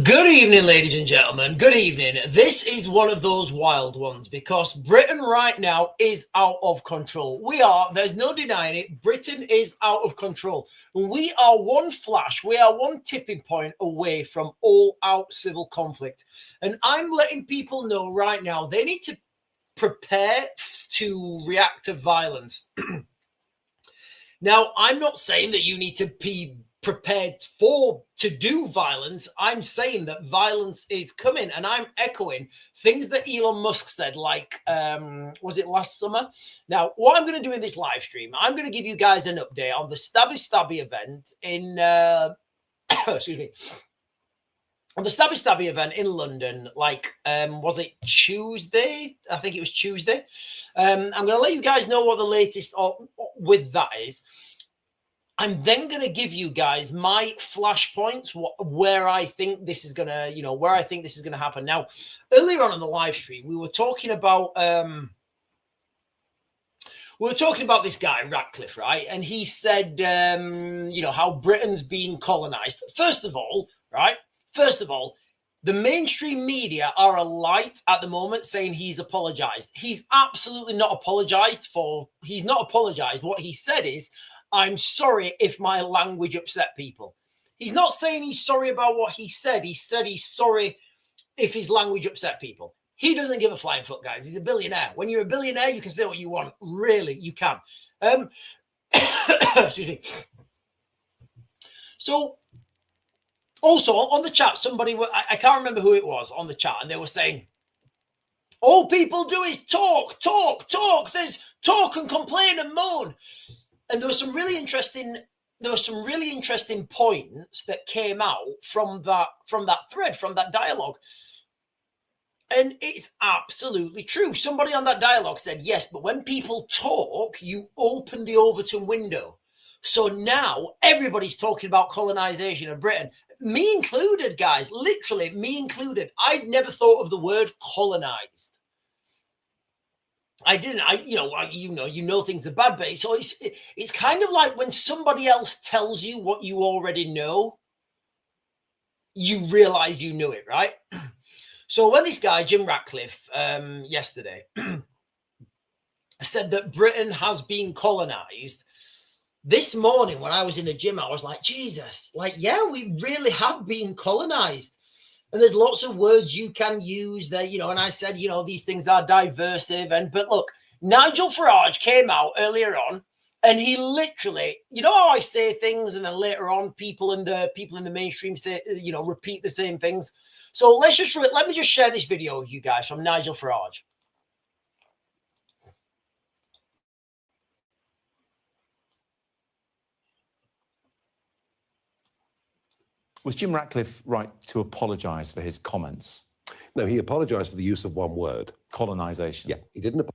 Good evening, ladies and gentlemen. Good evening. This is one of those wild ones because Britain right now is out of control. There's no denying it. Britain is out of control. We are one flash, we are one tipping point away from all-out civil conflict. And I'm letting people know right now they need to prepare to react to violence. Now, I'm not saying that you need to be prepared to do violence. I'm saying that violence is coming, and I'm echoing things that Elon Musk said, like, was it last summer? Now, what I'm going to do in this live stream, I'm going to give you guys an update on the Stabby event in, excuse me, on the Stabby event in London, like, was it Tuesday? I think it was Tuesday. I'm going to let you guys know what the latest with that is. I'm then going to give you guys my flashpoints, where I think this is going to, where I think this is going to happen. Now, earlier on in the live stream, we were talking about this guy, Ratcliffe, right? And he said, how Britain's being colonized. First of all, the mainstream media are alight at the moment saying he's apologized. He's absolutely not apologized he's not apologized. What he said is, I'm sorry if my language upset people. He's not saying he's sorry about what he said. He said he's sorry if his language upset people. He doesn't give a flying fuck, guys. He's a billionaire. When you're a billionaire, you can say what you want. Really, you can. Excuse me. So, also, on the chat, somebody, I can't remember who it was on the chat, and they were saying, all people do is talk. There's talk and complain and moan. And there were some really interesting points that came out from that thread, from that dialogue. And it's absolutely true. Somebody on that dialogue said, yes, but when people talk, you open the Overton window. So now everybody's talking about colonization of Britain. Me included, guys, literally me included. I'd never thought of the word colonized. I didn't. You know things are bad, but it's kind of like when somebody else tells you what you already know, you realize you knew it, right? So when this guy, Jim Ratcliffe, yesterday said that Britain has been colonized, this morning when I was in the gym, I was like, Jesus, yeah, we really have been colonized. And there's lots of words you can use there, and I said, these things are diversive. But look, Nigel Farage came out earlier on and he literally, how I say things and then later on people in the mainstream say, repeat the same things. So let me just share this video with you guys from Nigel Farage. Was Jim Ratcliffe right to apologise for his comments? No, he apologised for the use of one word. Colonisation. Yeah, he didn't.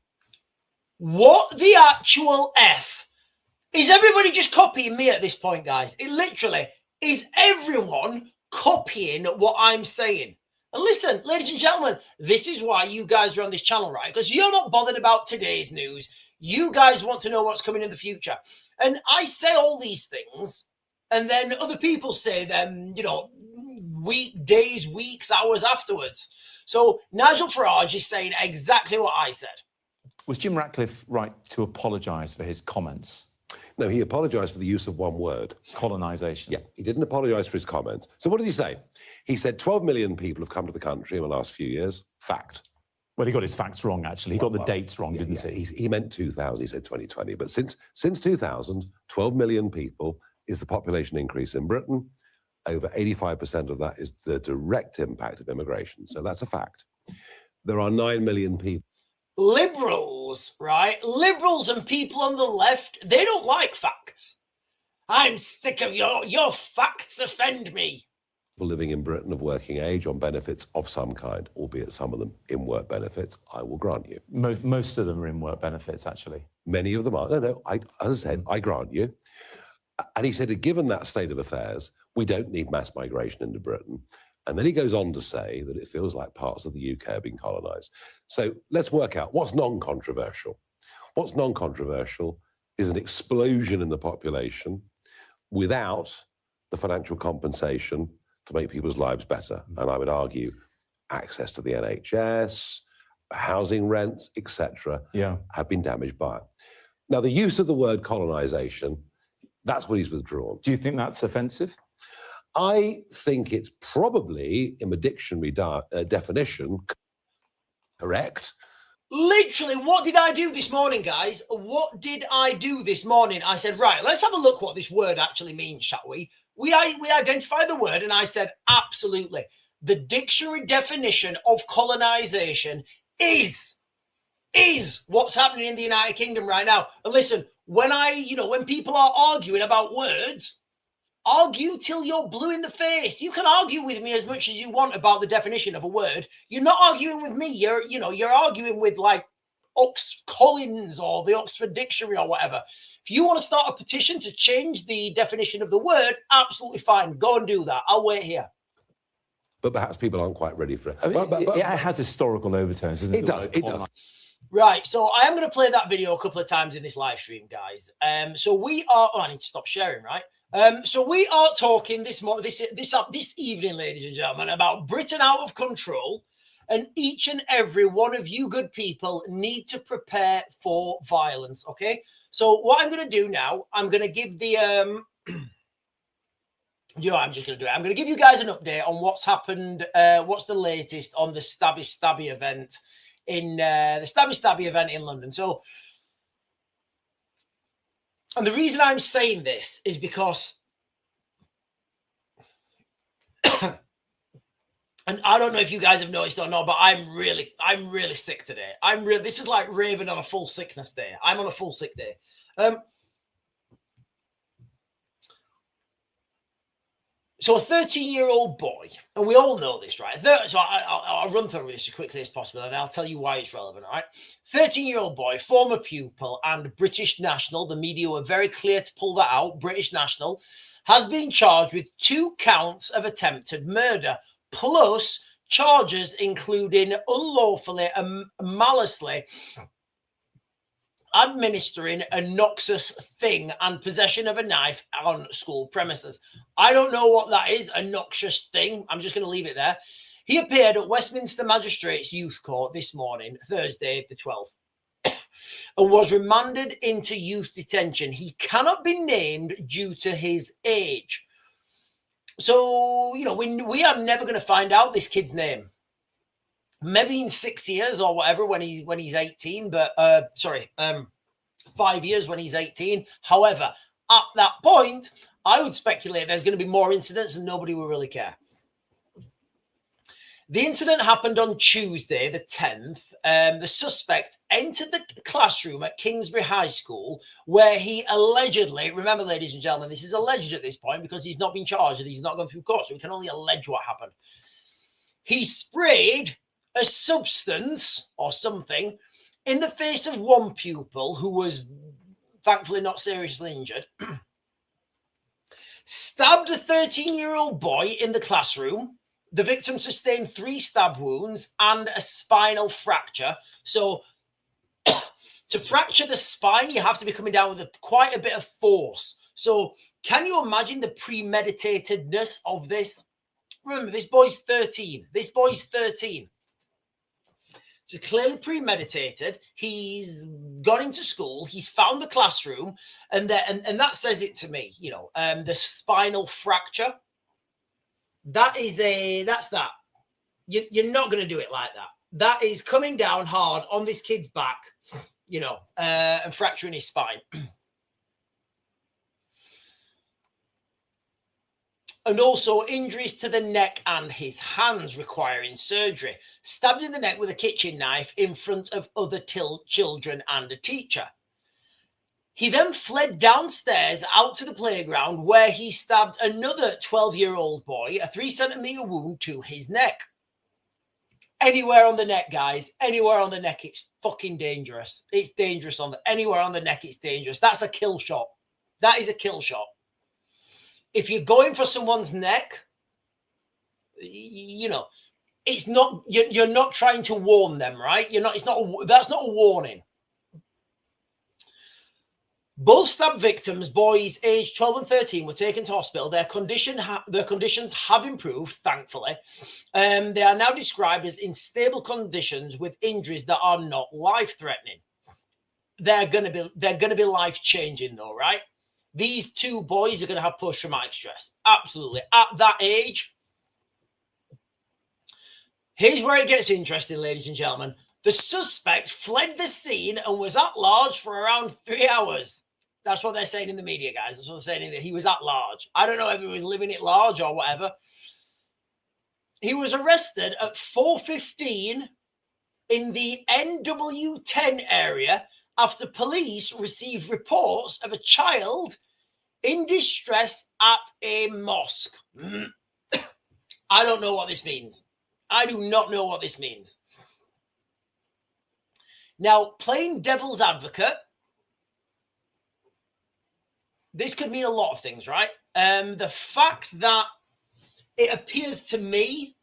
What the actual F? Is everybody just copying me at this point, guys? It literally is everyone copying what I'm saying. And listen, ladies and gentlemen, this is why you guys are on this channel, right? Because you're not bothered about today's news. You guys want to know what's coming in the future. And I say all these things, and then other people say them, days, weeks, hours afterwards. So Nigel Farage is saying exactly what I said. Was Jim Ratcliffe right to apologise for his comments? No, he apologised for the use of one word. Colonisation. Yeah, he didn't apologise for his comments. So what did he say? He said 12 million people have come to the country in the last few years. Fact. Well, he got his facts wrong, actually. He got the dates wrong, didn't he? He meant 2000, he said 2020. But since 2000, 12 million people is the population increase in Britain. Over 85% of that is the direct impact of immigration. So that's a fact. There are 9 million people. Liberals, right? Liberals and people on the left, they don't like facts. I'm sick of your facts offend me. People living in Britain of working age on benefits of some kind, albeit some of them in work benefits, I will grant you. Most of them are in work benefits, actually. Many of them are. No, as I said, I grant you. And he said that given that state of affairs, we don't need mass migration into Britain. And then he goes on to say that it feels like parts of the UK are being colonised. So let's work out what's non-controversial. What's non-controversial is an explosion in the population without the financial compensation to to make people's lives better. And I would argue access to the NHS, housing rents, etc., have been damaged by it. Now, the use of the word colonisation, that's what he's withdrawn. Do you think that's offensive? I think it's probably, in the dictionary definition, correct. Literally, what did I do this morning, guys? What did I do this morning? I said, right, let's have a look what this word actually means, shall we? We identified the word, and I said, absolutely. The dictionary definition of colonisation is what's happening in the United Kingdom right now. And listen, when people are arguing about words, argue till you're blue in the face. You can argue with me as much as you want about the definition of a word. You're not arguing with me. You're arguing with like Collins or the Oxford Dictionary or whatever. If you want to start a petition to change the definition of the word, absolutely fine. Go and do that. I'll wait here. But perhaps people aren't quite ready for it. I mean, it has historical overtones, doesn't it? It does. Right, so I am going to play that video a couple of times in this live stream, guys. So we are. Oh, I need to stop sharing, right? So we are talking this evening, ladies and gentlemen, about Britain out of control, and each and every one of you good people need to prepare for violence. Okay, so what I'm going to do now, I'm going to give the I'm just going to do it. I'm going to give you guys an update on what's happened. What's the latest on the stabby event in the stabby event in London? So. And the reason I'm saying this is because, and I don't know if you guys have noticed or not, but I'm really sick today. This is like Raven on a full sickness day. I'm on a full sick day. So a 13-year-old boy, and we all know this, right? So I'll run through this as quickly as possible, and I'll tell you why it's relevant, all right? 13-year-old boy, former pupil and British national, the media were very clear to pull that out, British national, has been charged with 2 counts of attempted murder, plus charges including unlawfully and maliciously administering a noxious thing and possession of a knife on school premises. I don't know what that is, a noxious thing. I'm just going to leave it there. He appeared at Westminster Magistrates Youth Court this morning, Thursday the 12th, and was remanded into youth detention. He cannot be named due to his age. So, we are never going to find out this kid's name. Maybe in 6 years or whatever when he's 18, but 5 years when he's 18. However, at that point, I would speculate there's going to be more incidents and nobody will really care. The incident happened on Tuesday, the 10th. The suspect entered the classroom at Kingsbury High School where he allegedly, remember, ladies and gentlemen, this is alleged at this point because he's not been charged and he's not gone through court, so we can only allege what happened. He sprayed a substance or something in the face of one pupil who was thankfully not seriously injured, stabbed a 13-year-old boy in the classroom. The victim sustained 3 stab wounds and a spinal fracture. So to fracture the spine, you have to be coming down with quite a bit of force. So can you imagine the premeditatedness of this? Remember, this boy's 13. It's clearly premeditated. He's gone into school. He's found the classroom, and that says it to me. The spinal fracture. That's that. You're not going to do it like that. That is coming down hard on this kid's back, and fracturing his spine. And also injuries to the neck and his hands requiring surgery. Stabbed in the neck with a kitchen knife in front of other children and a teacher. He then fled downstairs out to the playground where he stabbed another 12-year-old boy, a 3-centimeter wound to his neck. Anywhere on the neck, guys, anywhere on the neck, it's fucking dangerous. It's dangerous anywhere on the neck, it's dangerous. That's a kill shot. That is a kill shot. If you're going for someone's neck, it's not. You're not trying to warn them, right? You're not. That's not a warning. Both stab victims, boys aged 12 and 13, were taken to hospital. Their conditions have improved, thankfully. They are now described as in stable conditions with injuries that are not life-threatening. They're going to be life-changing, though, right? These two boys are going to have post-traumatic stress. Absolutely. At that age, here's where it gets interesting, ladies and gentlemen. The suspect fled the scene and was at large for around 3 hours. That's what they're saying in the media, guys. That's what they're saying, that he was at large. I don't know if he was living at large or whatever. He was arrested at 4:15 in the NW10 area after police received reports of a child in distress at a mosque. I don't know what this means. I do not know what this means. Now, playing devil's advocate, this could mean a lot of things, right? The fact that it appears to me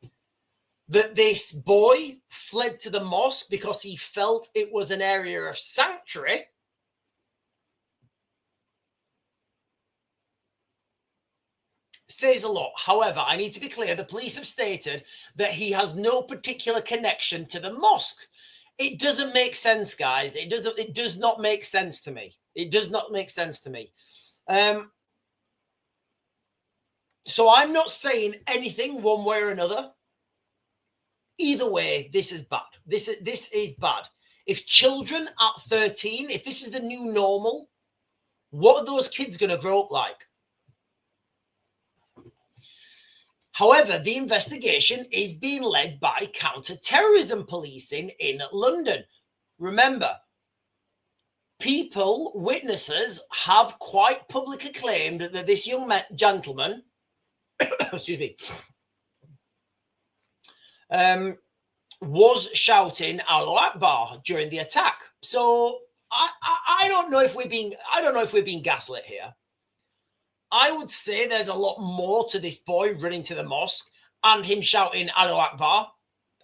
that this boy fled to the mosque because he felt it was an area of sanctuary says a lot. However, I need to be clear. The police have stated that he has no particular connection to the mosque. It doesn't make sense, guys. It does not make sense to me. It does not make sense to me. So I'm not saying anything one way or another. Either way, this is bad. This is bad. If children at 13, if this is the new normal, what are those kids going to grow up like? However, the investigation is being led by counter-terrorism policing in London. Remember, witnesses have quite publicly claimed that this young gentleman, excuse me, was shouting Allahu Akbar during the attack. So I don't know if we're being gaslit here. I would say there's a lot more to this boy running to the mosque and him shouting Allahu Akbar.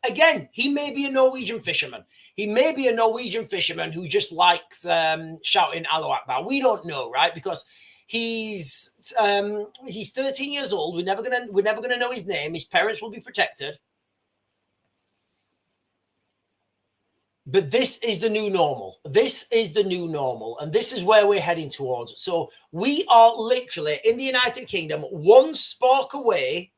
Again, he may be a Norwegian fisherman. He may be a Norwegian fisherman who just likes shouting Allahu Akbar. We don't know, right? Because he's 13 years old. We're never gonna know his name. His parents will be protected. But this is the new normal. This is the new normal. And this is where we're heading towards. So we are literally in the United Kingdom, one spark away.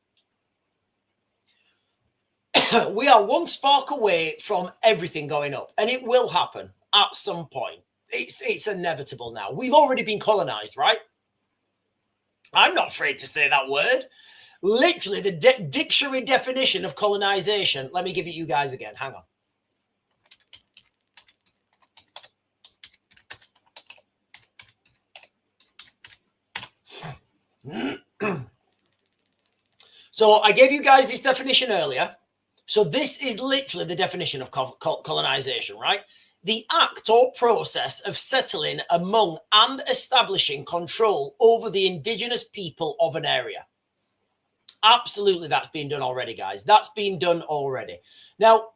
We are one spark away from everything going up. And it will happen at some point. It's inevitable now. We've already been colonized, right? I'm not afraid to say that word. Literally, the dictionary definition of colonization. Let me give it you guys again. Hang on. So I gave you guys this definition earlier. So this is literally the definition of colonization, right? The act or process of settling among and establishing control over the indigenous people of an area. Absolutely, that's been done already, guys. That's been done already. Now,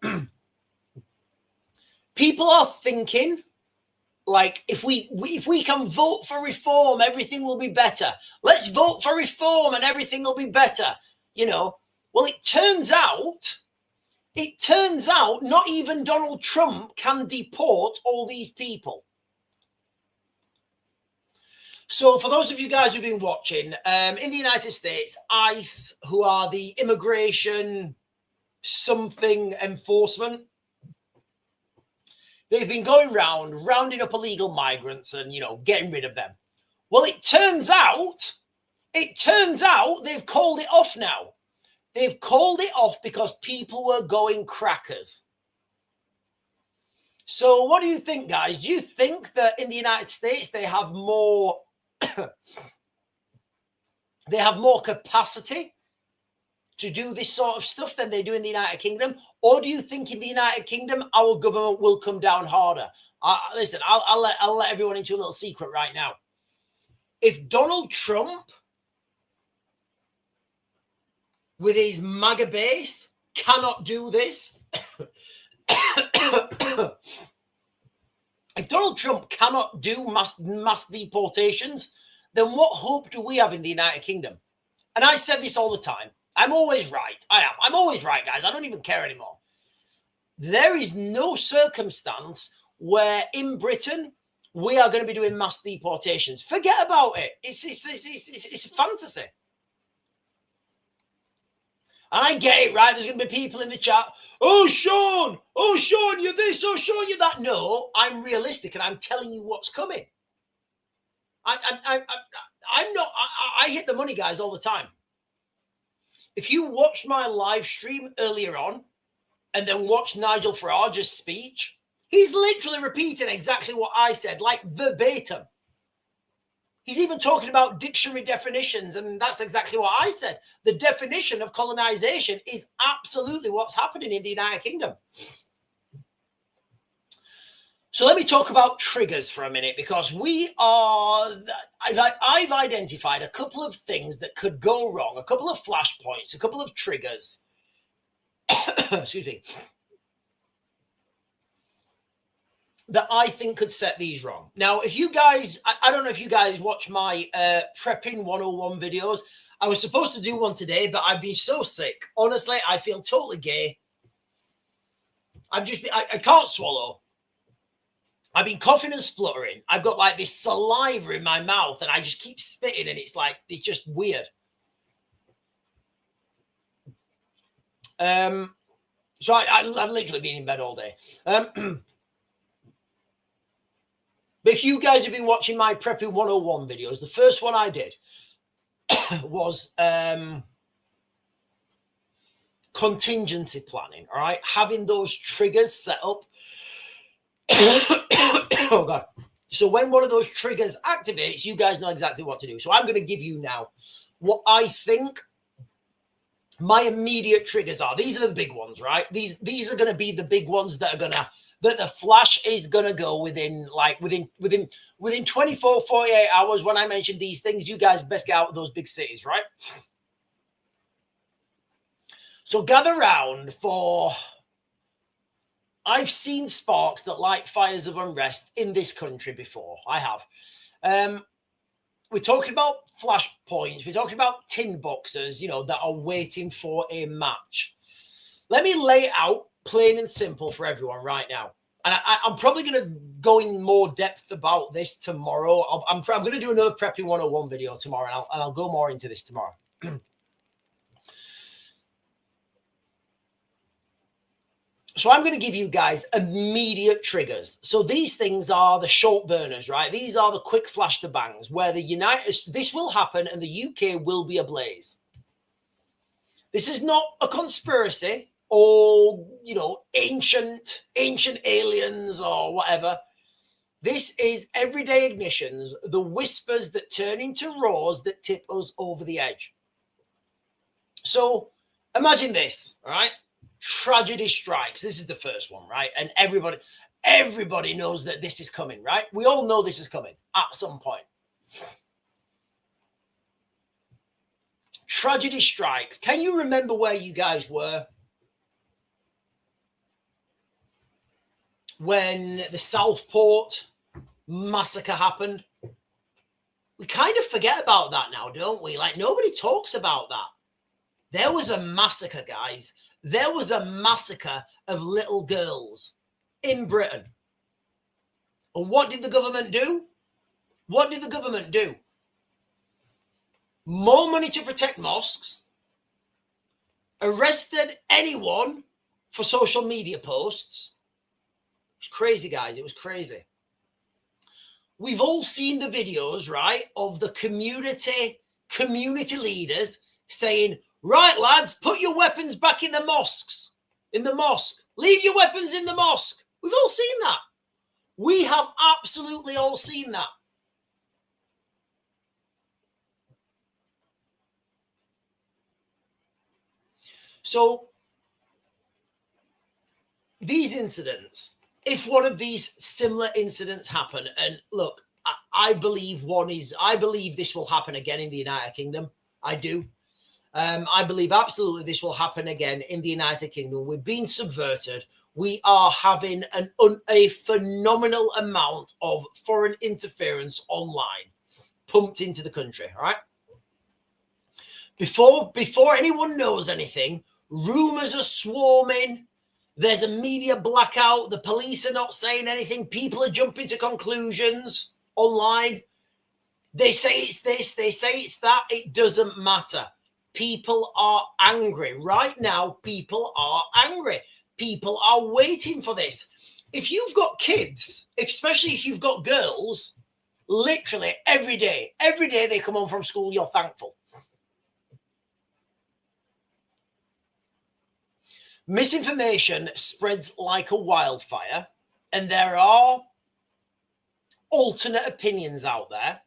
people are thinking, like, if we can vote for reform, everything will be better. Let's vote for reform and everything will be better. You know, well, it turns out not even Donald Trump can deport all these people. So for those of you guys who've been watching, in the United States, ICE, who are the immigration something enforcement, they've been going round, rounding up illegal migrants and, you know, getting rid of them. Well, it turns out they've called it off now. They've called it off because people were going crackers. So what do you think, guys? Do you think that in the United States they have more they have more capacity to do this sort of stuff than they do in the United Kingdom? Or do you think in the United Kingdom our government will come down harder? Listen, I'll let everyone into a little secret right now. If Donald Trump, with his MAGA base, cannot do this, If Donald Trump cannot do mass deportations, then what hope do we have in the United Kingdom? And I said this all the time. I'm always right. I am. I'm always right, guys. I don't even care anymore. There is no circumstance where in Britain we are going to be doing mass deportations. Forget about it. It's a fantasy. And I get it, right? There's going to be people in the chat. Oh, Sean, you're this. Oh, Sean, you're that. No, I'm realistic, and I'm telling you what's coming. I'm not. I hit the money, guys, all the time. If you watched my live stream earlier on, and then watch Nigel Farage's speech, he's literally repeating exactly what I said, like verbatim. He's even talking about dictionary definitions, and that's exactly what I said. The definition of colonization is absolutely what's happening in the United Kingdom. So let me talk about triggers for a minute, because I've identified a couple of things that could go wrong, a couple of flashpoints, a couple of triggers. Excuse me. That I think could set these wrong. Now, if you guys, I don't know if you guys watch my Prepping 101 videos. I was supposed to do one today, but I've been so sick. Honestly, I feel totally gay. I can't swallow. I've been coughing and spluttering. I've got like this saliva in my mouth, and I just keep spitting, and it's just weird. So I've literally been in bed all day. But if you guys have been watching my Prepping 101 videos, the first one I did was contingency planning, all right? Having those triggers set up. Oh, God. So when one of those triggers activates, you guys know exactly what to do. So I'm going to give you now what I think my immediate triggers are. These are the big ones, right? These are going to be the big ones that the flash is going to go within 24, 48 hours. When I mention these things, you guys best get out of those big cities, right? So gather round for, I've seen sparks that light fires of unrest in this country before. I have. We're talking about flashpoints. We're talking about tin boxes, that are waiting for a match. Let me lay it out plain and simple for everyone right now. And I'm probably going to go in more depth about this tomorrow. I'm going to do another Prepping 101 video tomorrow, and I'll go more into this tomorrow. So I'm going to give you guys immediate triggers. So these things are the short burners, right? These are the quick flash to bangs where this will happen and the UK will be ablaze. This is not a conspiracy or, ancient aliens or whatever. This is everyday ignitions, the whispers that turn into roars that tip us over the edge. So imagine this, all right? Tragedy strikes. This is the first one, right? And everybody knows that this is coming, right? We all know this is coming at some point. Tragedy strikes. Can you remember where you guys were when the Southport massacre happened? We kind of forget about that now, don't we? Like, nobody talks about that. There was a massacre, guys. There was a massacre of little girls in Britain. And what did the government do? What did the government do? More money to protect mosques, arrested anyone for social media posts. It was crazy, guys. It was crazy. We've all seen the videos, right, of the community leaders saying, right, lads, put your weapons back in the mosques. In the mosque. Leave your weapons in the mosque. We've all seen that. We have absolutely all seen that. So, these incidents, if one of these similar incidents happen, and look, I believe this will happen again in the United Kingdom. I do. I believe absolutely this will happen again in the United Kingdom. We're being subverted. we are having a phenomenal amount of foreign interference online pumped into the country, all right? Before anyone knows anything, rumors are swarming. There's a media blackout. The police are not saying anything. People are jumping to conclusions online. They say it's this, they say it's that. It doesn't matter. People are angry. Right now, people are angry. People are waiting for this. If you've got kids, especially if you've got girls, literally every day they come home from school, you're thankful. Misinformation spreads like a wildfire, and there are alternate opinions out there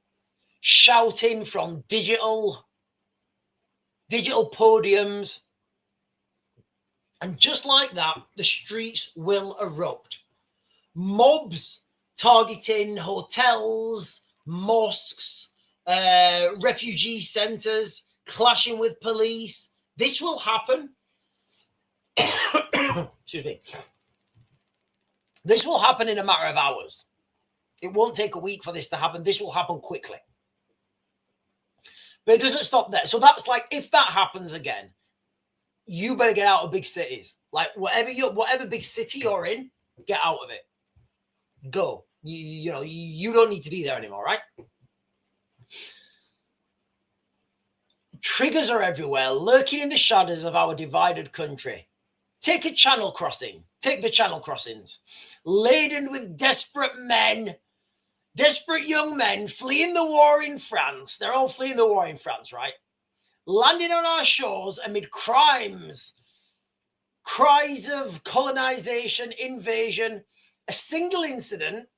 shouting from digital podiums. And just like that, the streets will erupt. Mobs targeting hotels, mosques, refugee centers, clashing with police. This will happen. Excuse me. This will happen in a matter of hours. It won't take a week for this to happen. This will happen quickly. But it doesn't stop there. So that's like, if that happens again, you better get out of big cities. Like whatever big city you're in, get out of it. Go. You don't need to be there anymore, right? Triggers are everywhere, lurking in the shadows of our divided country. Take a channel crossing. Take the channel crossings. Laden with desperate young men fleeing the war in France. They're all fleeing the war in France, right? Landing on our shores amid cries of colonization, invasion. A single incident,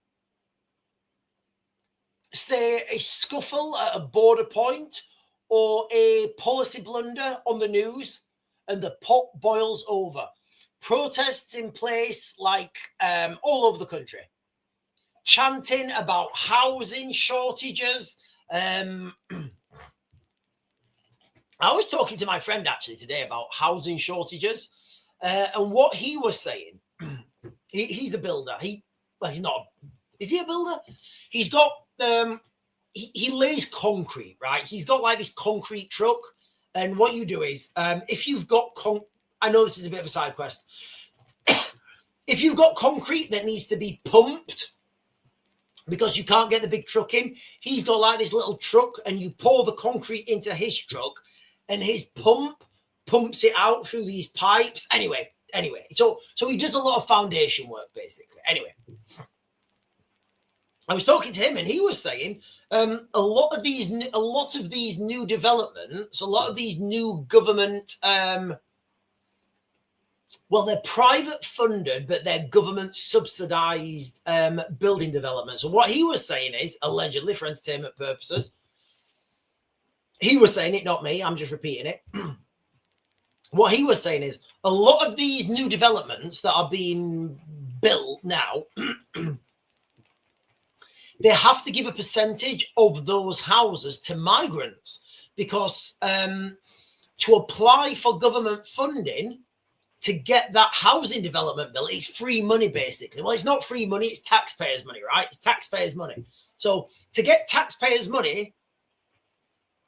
say a scuffle at a border point or a policy blunder on the news, and the pot boils over. Protests in place like all over the country. Chanting about housing shortages. I was talking to my friend actually today about housing shortages, and what he was saying. He's a builder. He's not. Is he a builder? He's got. He lays concrete, right? He's got like this concrete truck, and what you do is, if you've got I know this is a bit of a side quest. If you've got concrete that needs to be pumped because you can't get the big truck in, he's got like this little truck, and you pour the concrete into his truck, and his pump pumps it out through these pipes. Anyway, so he does a lot of foundation work basically. Anyway, I was talking to him, and he was saying a lot of these new developments, a lot of these new government, they're private funded, but they're government subsidized building developments. So what he was saying is, allegedly for entertainment purposes, he was saying it, not me. I'm just repeating it. What he was saying is a lot of these new developments that are being built now, they have to give a percentage of those houses to migrants because to apply for government funding to get that housing development bill, it's free money basically. Well, it's not free money, it's taxpayers' money, right? It's taxpayers' money. So to get taxpayers' money,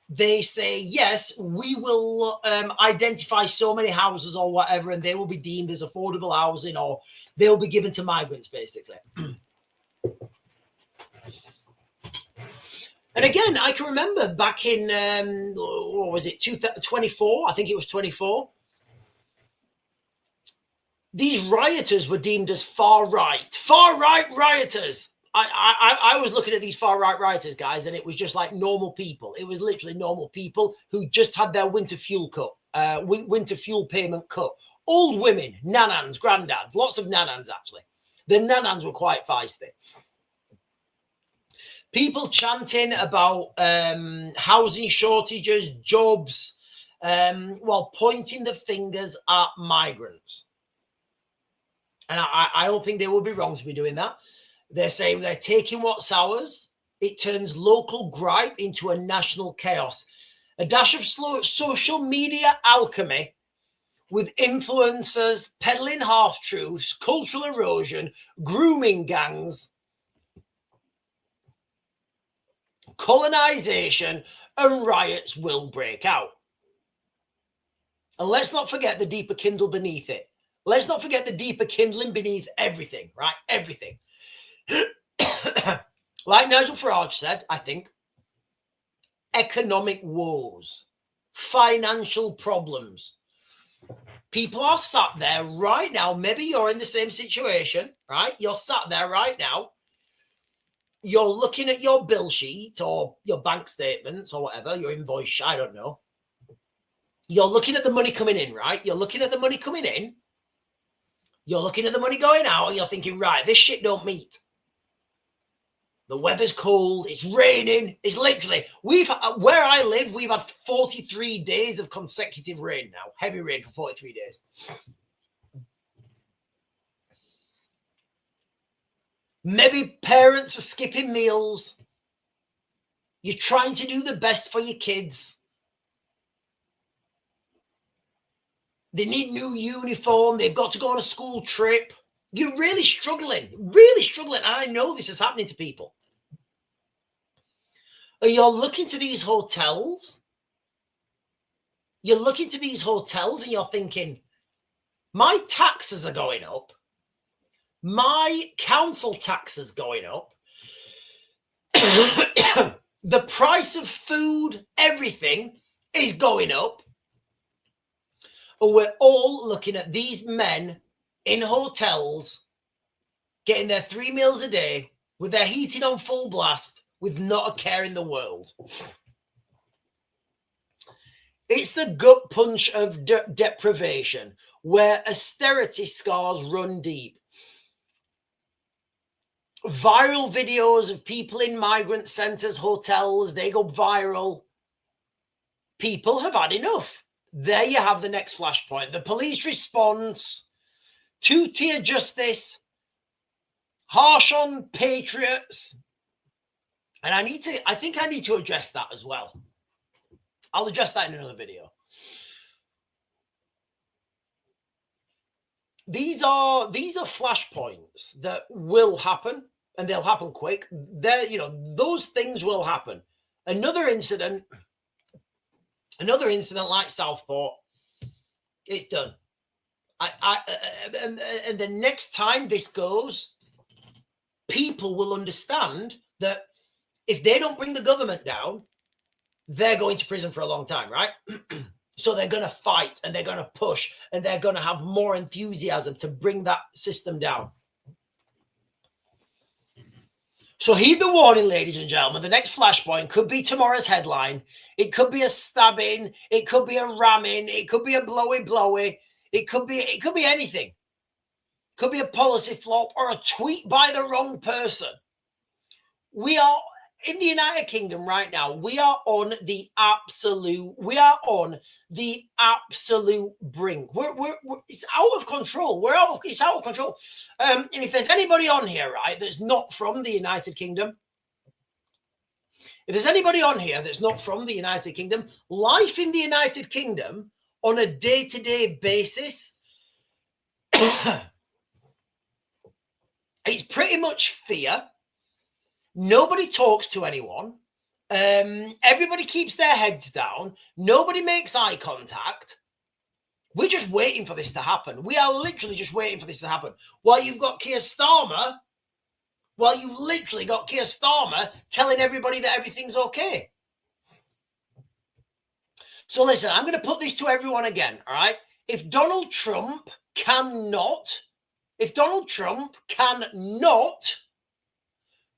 they say, yes, we will identify so many houses or whatever, and they will be deemed as affordable housing, or they'll be given to migrants, basically. And again, I can remember back in, 24? I think it was 24. These rioters were deemed as far-right rioters. I was looking at these far-right rioters, guys, and it was just like normal people. It was literally normal people who just had their winter fuel payment cut. Old women, nanans, granddads, lots of nanans, actually. The nanans were quite feisty. People chanting about housing shortages, jobs, while pointing the fingers at migrants. And I don't think they would be wrong to be doing that. They're saying they're taking what's ours. It turns local gripe into a national chaos. A dash of social media alchemy with influencers, peddling half-truths, cultural erosion, grooming gangs, colonization, and riots will break out. And let's not forget the deeper kindle beneath it. Let's not forget the deeper kindling beneath everything, right? Everything. Like Nigel Farage said, I think, economic woes, financial problems. People are sat there right now. Maybe you're in the same situation, right? You're sat there right now. You're looking at your bill sheet or your bank statements or whatever, your invoice, I don't know. You're looking at the money coming in, right? You're looking at the money coming in. You're looking at the money going out. And you're thinking, right, this shit don't meet. The weather's cold. It's raining. It's literally, where I live, we've had 43 days of consecutive rain now. Heavy rain for 43 days. Maybe parents are skipping meals. You're trying to do the best for your kids. They need new uniform. They've got to go on a school trip. You're really struggling. Really struggling. And I know this is happening to people. You're looking to these hotels. You're looking to these hotels and you're thinking, my taxes are going up. My council tax is going up. The price of food, everything is going up. And we're all looking at these men in hotels getting their 3 meals a day with their heating on full blast with not a care in the world. It's the gut punch of deprivation where austerity scars run deep. Viral videos of people in migrant centers, hotels, they go viral. People have had enough. There you have the next flashpoint. The police response, two-tier justice, harsh on patriots. And I think I need to address that as well. I'll address that in another video. These are flashpoints that will happen, and they'll happen quick. Those things will happen. Another incident like Southport, it's done. And the next time this goes, people will understand that if they don't bring the government down, they're going to prison for a long time, right? So they're going to fight and they're going to push and they're going to have more enthusiasm to bring that system down. So heed the warning, ladies and gentlemen. The next flashpoint could be tomorrow's headline. It could be a stabbing. It could be a ramming. It could be a blowy. It could be anything. It could be a policy flop or a tweet by the wrong person. We are in the United Kingdom right now. We are on the absolute brink. It's out of control. It's out of control. And if there's anybody on here, right, that's not from the United Kingdom, life in the United Kingdom on a day-to-day basis, it's pretty much fear. Nobody talks to anyone. Everybody keeps their heads down. Nobody makes eye contact. We're just waiting for this to happen. We are literally just waiting for this to happen. While you've literally got Keir Starmer telling everybody that everything's okay. So listen, I'm going to put this to everyone again, all right? If Donald Trump cannot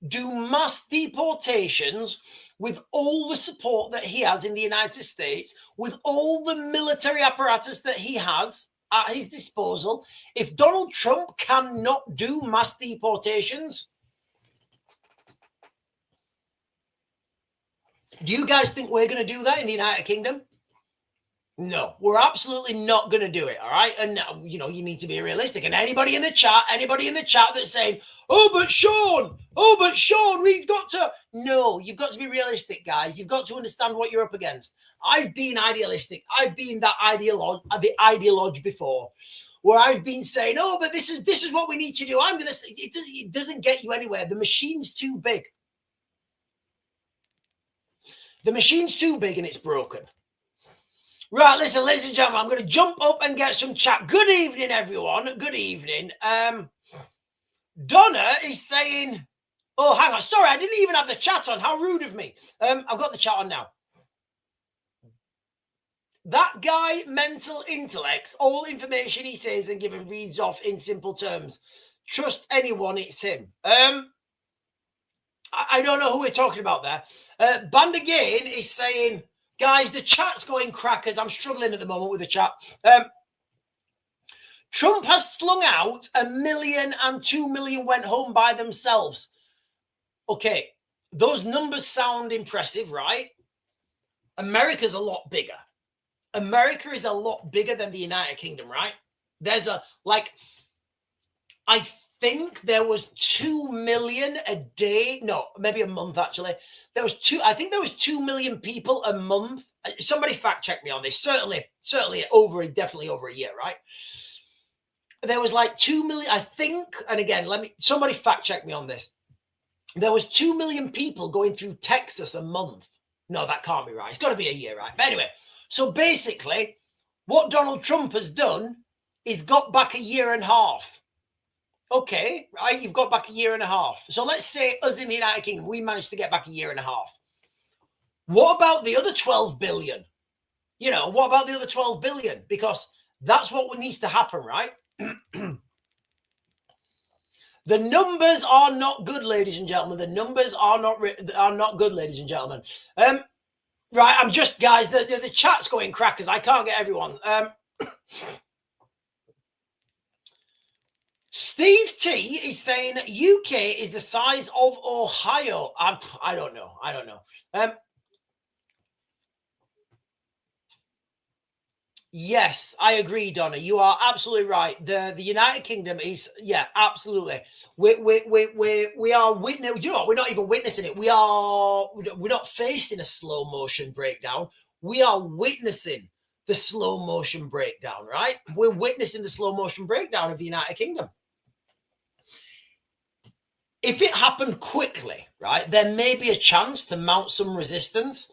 do mass deportations with all the support that he has in the United States, with all the military apparatus that he has at his disposal, if Donald Trump cannot do mass deportations, do you guys think we're going to do that in the United Kingdom? No, we're absolutely not going to do it. All right. And, you know, you need to be realistic. And anybody in the chat that's saying, oh, but Sean, we've got to. No, you've got to be realistic, guys. You've got to understand what you're up against. I've been idealistic. I've been that the ideologue before, where I've been saying, oh, but this is what we need to do. I'm going to say it doesn't get you anywhere. The machine's too big. The machine's too big and it's broken. Right, listen, ladies and gentlemen, I'm going to jump up and get some chat. Good evening, everyone. Good evening. Donna is saying, oh, hang on. Sorry, I didn't even have the chat on. How rude of me. I've got the chat on now. That guy, mental intellects, all information he says and given reads off in simple terms. Trust anyone, it's him. I don't know who we're talking about there. Band again is saying, guys, the chat's going crackers. I'm struggling at the moment with the chat. Trump has slung out 1 million and 2 million went home by themselves. Okay, those numbers sound impressive, right? America's a lot bigger. America is a lot bigger than the United Kingdom, right? There's I think there was 2 million a day. No, maybe a month, actually. I think there was 2 million people a month. Somebody fact check me on this. Certainly definitely over a year, right? There was like 2 million, I think. And again, somebody fact check me on this. There was 2 million people going through Texas a month. No, that can't be right. It's got to be a year, right? But anyway, so basically what Donald Trump has done is got back 1.5 years. Okay, right? You've got back 1.5 years. So let's say us in the United Kingdom, we managed to get back 1.5 years. What about the other 12 billion? You know, what about the other 12 billion? Because that's what needs to happen, right? The numbers are not good, ladies and gentlemen. The numbers are not good, ladies and gentlemen. Right, I'm just, guys, the chat's going crackers. I can't get everyone. Steve T is saying UK is the size of Ohio. I don't know. Yes, I agree, Donna. You are absolutely right. The United Kingdom is, yeah, absolutely. We are witnessing. You know what? We're not even witnessing it. We're not facing a slow motion breakdown. We are witnessing the slow motion breakdown, right? We're witnessing the slow motion breakdown of the United Kingdom. If it happened quickly, right, there may be a chance to mount some resistance.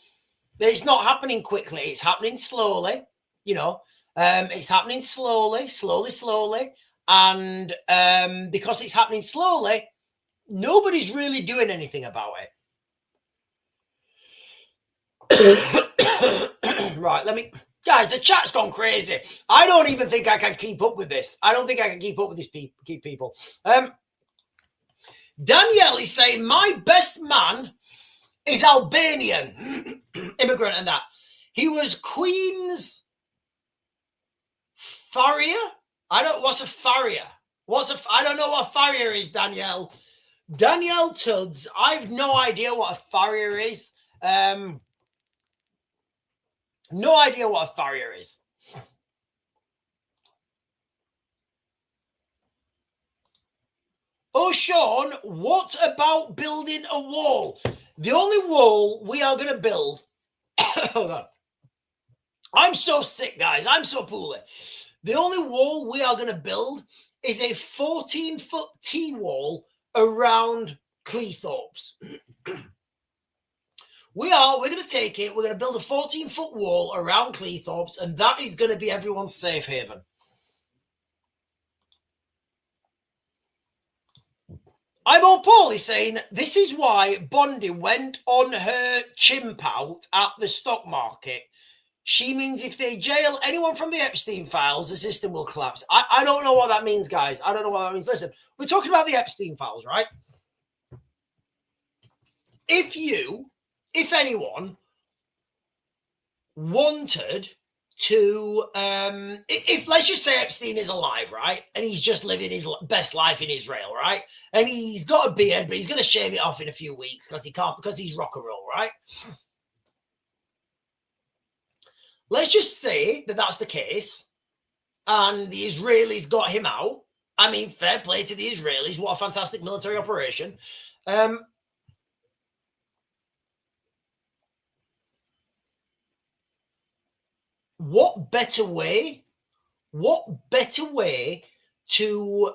But it's not happening quickly. It's happening slowly. You know, it's happening slowly. And because it's happening slowly, nobody's really doing anything about it. Right, guys, the chat's gone crazy. I don't even think I can keep up with this. I don't think I can keep up with these people. Danielle is saying, my best man is Albanian, immigrant and that. He was Queen's farrier? What's a farrier? I don't know what a farrier is, Danielle. Danielle Tuds, I've no idea what a farrier is. No idea what a farrier is. Oh, Sean, what about building a wall? The only wall we are going to build... Hold on. I'm so sick, guys. I'm so poorly. The only wall we are going to build is a 14-foot T-wall around Cleethorpes. We're going to take it. We're going to build a 14-foot wall around Cleethorpes, and that is going to be everyone's safe haven. I'm all Paulie saying, this is why Bondi went on her chimp out at the stock market. She means if they jail anyone from the Epstein files, the system will collapse. I don't know what that means, guys. I don't know what that means. Listen, we're talking about the Epstein files, right? If anyone wanted to, if let's just say Epstein is alive, right? And he's just living his best life in Israel, right? And he's got a beard, but he's going to shave it off in a few weeks because he can't, because he's rock and roll, right? Let's just say that that's the case, and the Israelis got him out. I mean, fair play to the Israelis. What a fantastic military operation. What better way to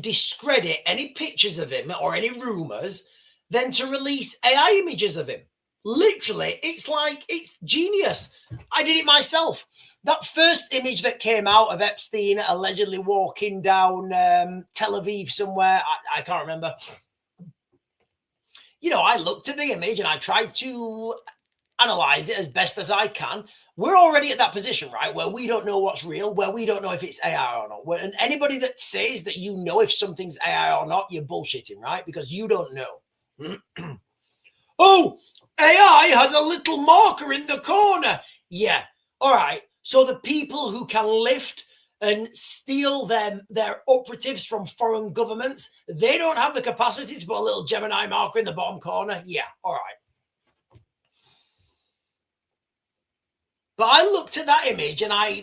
discredit any pictures of him or any rumors than to release AI images of him? Literally, it's genius. I did it myself. That first image that came out of Epstein allegedly walking down Tel Aviv somewhere, I can't remember. You know, I looked at the image and I tried to analyze it as best as I can. We're already at that position, right, where we don't know what's real, where we don't know if it's AI or not. And anybody that says that you know if something's AI or not, you're bullshitting, right? Because you don't know. Oh, AI has a little marker in the corner. Yeah, all right. So the people who can lift and steal their operatives from foreign governments, they don't have the capacity to put a little Gemini marker in the bottom corner. Yeah, all right. But I looked at that image and I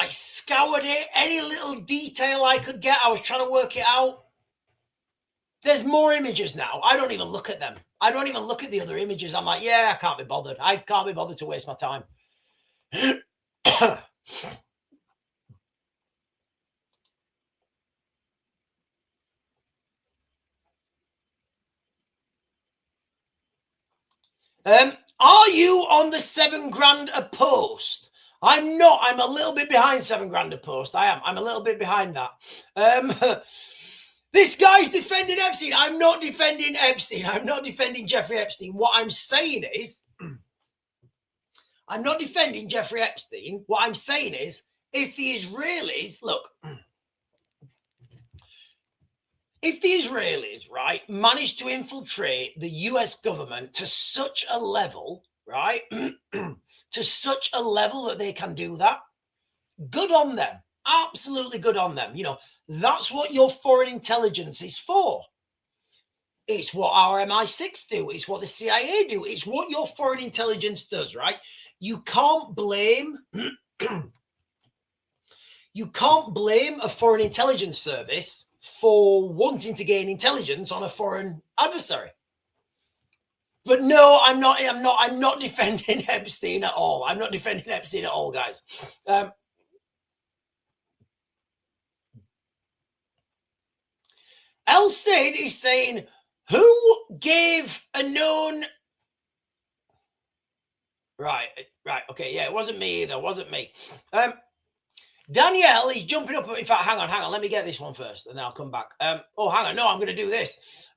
scoured it, any little detail I could get. I was trying to work it out. There's more images now. I don't even look at them. I don't even look at the other images. I'm like, yeah, I can't be bothered. I can't be bothered to waste my time. Are you on the $7,000 a post? I'm not. I'm a little bit behind $7,000 a post. I am. I'm a little bit behind that. This guy's defending Epstein. I'm not defending Epstein. I'm not defending Jeffrey Epstein. What I'm saying is, I'm not defending Jeffrey Epstein. What I'm saying is, if the Israelis, look, if the Israelis, right, manage to infiltrate the US government to such a level, right, to such a level that they can do that, good on them. Absolutely good on them. You know, that's what your foreign intelligence is for. It's what our MI6 do. It's what the CIA do. It's what your foreign intelligence does, right? You can't blame a foreign intelligence service for wanting to gain intelligence on a foreign adversary. But no, I'm not defending Epstein at all. I'm not defending Epstein at all, guys. El Cid is saying, who gave a known... Right, okay, yeah, it wasn't me either, it wasn't me. Danielle is jumping up. In fact, hang on, let me get this one first, and then I'll come back. Oh, hang on, no, I'm going to do this.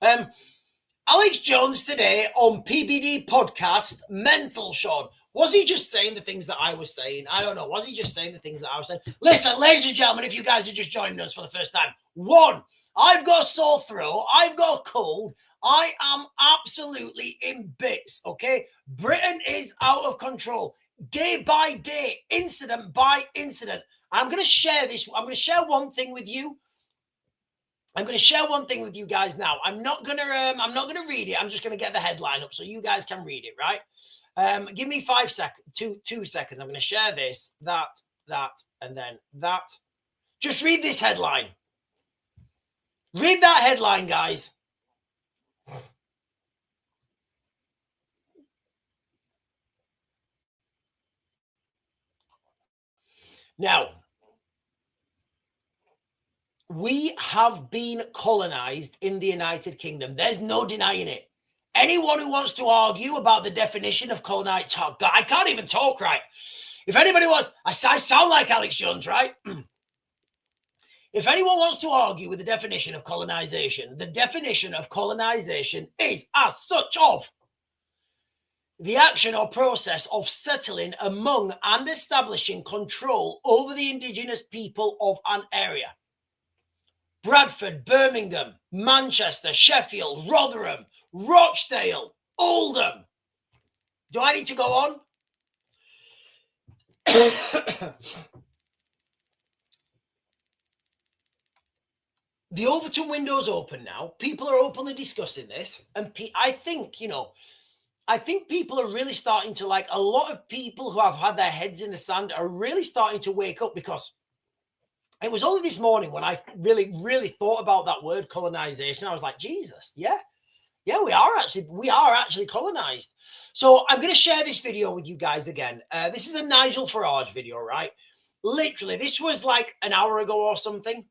Alex Jones today on PBD podcast, Mental Sean. Was he just saying the things that I was saying? I don't know. Was he just saying the things that I was saying? Listen, ladies and gentlemen, if you guys are just joining us for the first time, one, I've got a sore throat. I've got a cold. I am absolutely in bits, okay? Britain is out of control. Day by day, incident by incident. I'm going to share this. I'm going to share one thing with you. I'm going to share one thing with you guys now. I'm not going to read it. I'm just going to get the headline up so you guys can read it, right? Give me 5 seconds, two seconds. I'm going to share this, that, and then that. Just read this headline. Read that headline, guys. Now, we have been colonized in the United Kingdom. There's no denying it. Anyone who wants to argue about the definition of colonization, I can't even talk right. If anybody wants, I sound like Alex Jones, right? If anyone wants to argue with the definition of colonization, the definition of colonization is as such of the action or process of settling among and establishing control over the indigenous people of an area. Bradford, Birmingham, Manchester, Sheffield, Rotherham, Rochdale, Oldham. Do I need to go on? The Overton window's open now. People are openly discussing this. And I think, I think people are really starting to, like, a lot of people who have had their heads in the sand are really starting to wake up, because it was only this morning when I really, really thought about that word colonization. I was like, Jesus, yeah, we are actually colonized. So I'm going to share this video with you guys again. This is a Nigel Farage video, right? Literally, this was like an hour ago or something.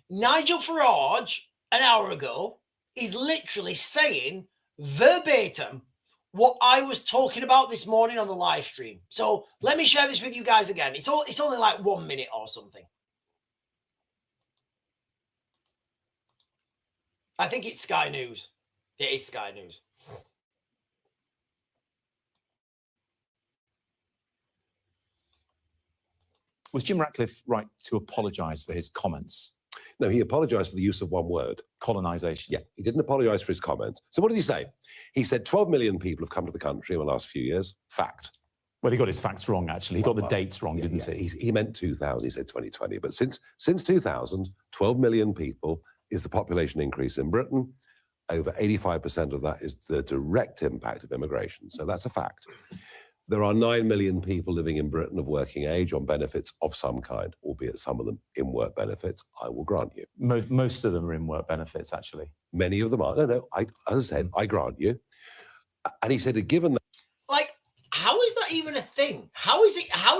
Nigel Farage, an hour ago, is literally saying verbatim what I was talking about this morning on the live stream. So let me share this with you guys again. It's only like 1 minute or something. I think it's Sky News. It is Sky News. Was Jim Ratcliffe right to apologise for his comments? No, he apologised for the use of one word. Colonization. Yeah, he didn't apologise for his comments. So what did he say? He said 12 million people have come to the country in the last few years. Fact. Well, he got his facts wrong, actually. He got the dates wrong, didn't he? He meant 2000, he said 2020. But since 2000, 12 million people is the population increase in Britain. Over 85% of that is the direct impact of immigration. So that's a fact. There are 9 million people living in Britain of working age on benefits of some kind, albeit some of them in work benefits, I will grant you. Most of them are in work benefits, actually. Many of them are. No, as I said, I grant you. And he said, given that... Like, how is that even a thing? How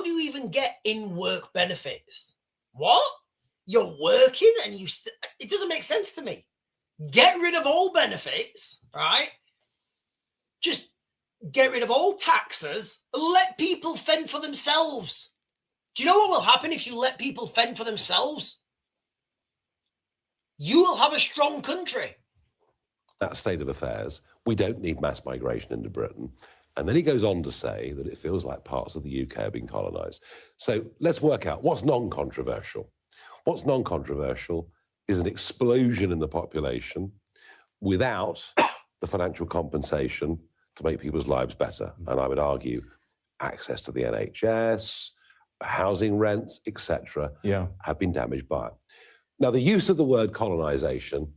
do you even get in work benefits? What? You're working and it doesn't make sense to me. Get rid of all benefits, right? Just get rid of all taxes and let people fend for themselves. Do you know what will happen if you let people fend for themselves? You will have a strong country. That state of affairs, we don't need mass migration into Britain. And then he goes on to say that it feels like parts of the UK have been colonised. So let's work out what's non-controversial. What's non-controversial is an explosion in the population without the financial compensation to make people's lives better. And I would argue access to the NHS, housing rents, etc., have been damaged by it. Now, the use of the word colonisation,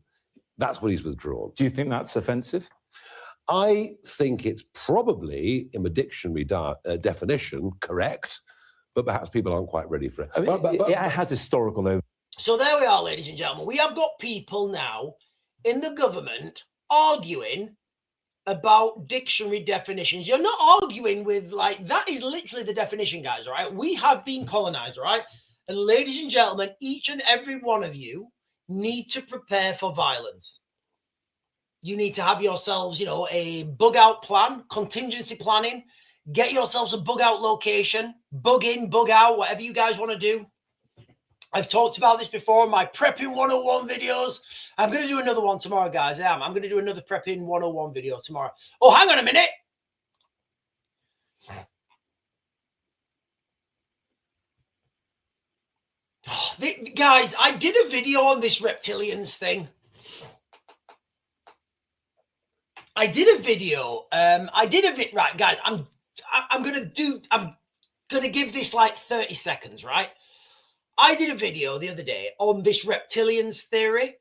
that's what he's withdrawn. Do you think that's offensive? I think it's probably, in the dictionary definition, correct, but perhaps people aren't quite ready for it. I mean, it has historical over. So there we are, ladies and gentlemen. We have got people now in the government arguing about dictionary definitions. You're not arguing with, like, that is literally the definition, guys, all right? We have been colonized, all right? And ladies and gentlemen, each and every one of you need to prepare for violence. You need to have yourselves, a bug out plan, contingency planning. Get yourselves a bug out location, bug in, bug out, whatever you guys want to do. I've talked about this before in my Prepping 101 videos. I'm going to do another one tomorrow, guys. I'm going to do another Prepping 101 video tomorrow. Oh, hang on a minute. Oh, guys, I did a video on this reptilians thing. I did a video. Right, guys, I'm going to give this like 30 seconds, right? I did a video the other day on this reptilians theory.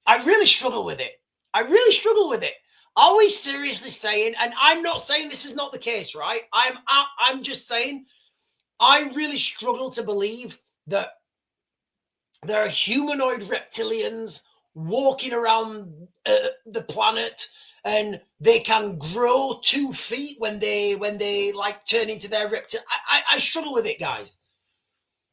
I really struggle with it. Are we seriously saying, and I'm not saying this is not the case, right? I'm just saying I really struggle to believe that there are humanoid reptilians walking around the planet and they can grow 2 feet when they like turn into their reptile. I struggle with it, guys.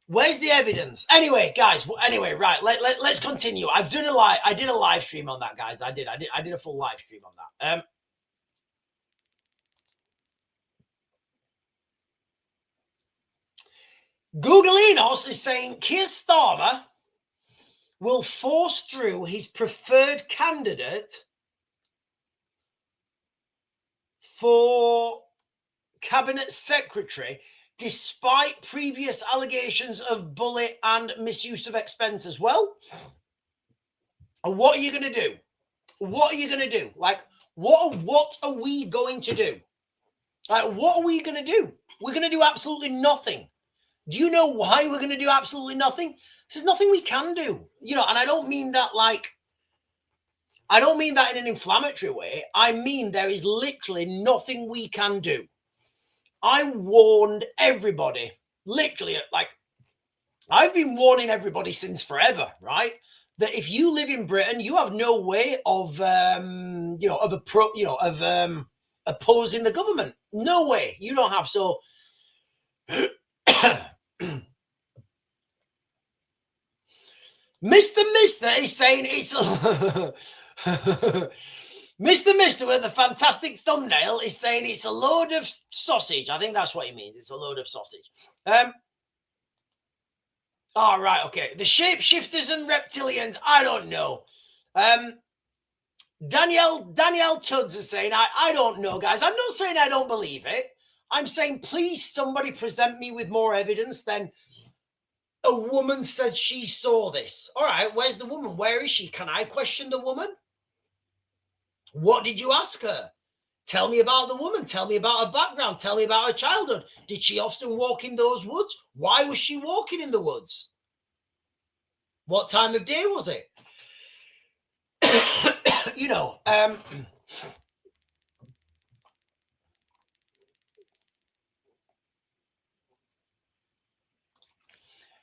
Where's the evidence? Anyway, guys. Right. Let's continue. I did a live stream on that, guys. I did a full live stream on that. Googleinos is saying Keir Starmer will force through his preferred candidate for cabinet secretary, despite previous allegations of bully and misuse of expenses. Well, what are you going to do? What are you going to do? Like, what are we going to do? Like, what are we going to do? We're going to do absolutely nothing. Do you know why we're going to do absolutely nothing? There's nothing we can do, and I don't mean that like, I don't mean that in an inflammatory way. I mean there is literally nothing we can do. I warned everybody, literally, like, I've been warning everybody since forever, right? That if you live in Britain, you have no way of, opposing the government. No way. You don't have. So, Mr. Mister is saying it's Mr. Mister with the fantastic thumbnail is saying it's a load of sausage. I think that's what he means. It's a load of sausage. All right, okay. The shapeshifters and reptilians, I don't know. Danielle Tuds is saying, I don't know, guys. I'm not saying I don't believe it. I'm saying, please, somebody present me with more evidence than a woman said she saw this. All right, where's the woman? Where is she? Can I question the woman? What did you ask her? Tell me about the woman. Tell me about her background. Tell me about her childhood. Did she often walk in those woods? Why was she walking in the woods? What time of day was it? You know,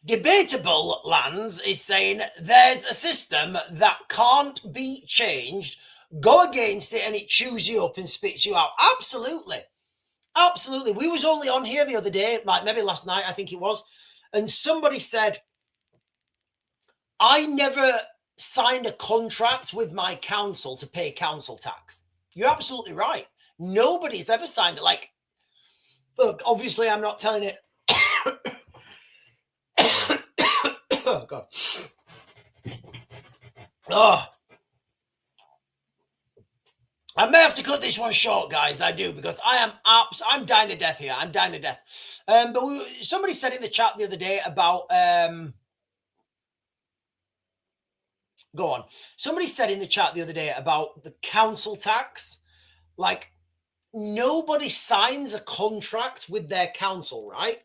Debatable Lands is saying there's a system that can't be changed. Go against it and it chews you up and spits you out. Absolutely. Absolutely. We was only on here the other day, like maybe last night, I think it was. And somebody said, I never signed a contract with my council to pay council tax. You're absolutely right. Nobody's ever signed it. Like, look, obviously I'm not telling it. Oh, God. Oh. I may have to cut this one short, guys. I do, because I'm dying to death here. I'm dying to death. But somebody said in the chat the other day about go on. Somebody said in the chat the other day about the council tax. Like, nobody signs a contract with their council, right?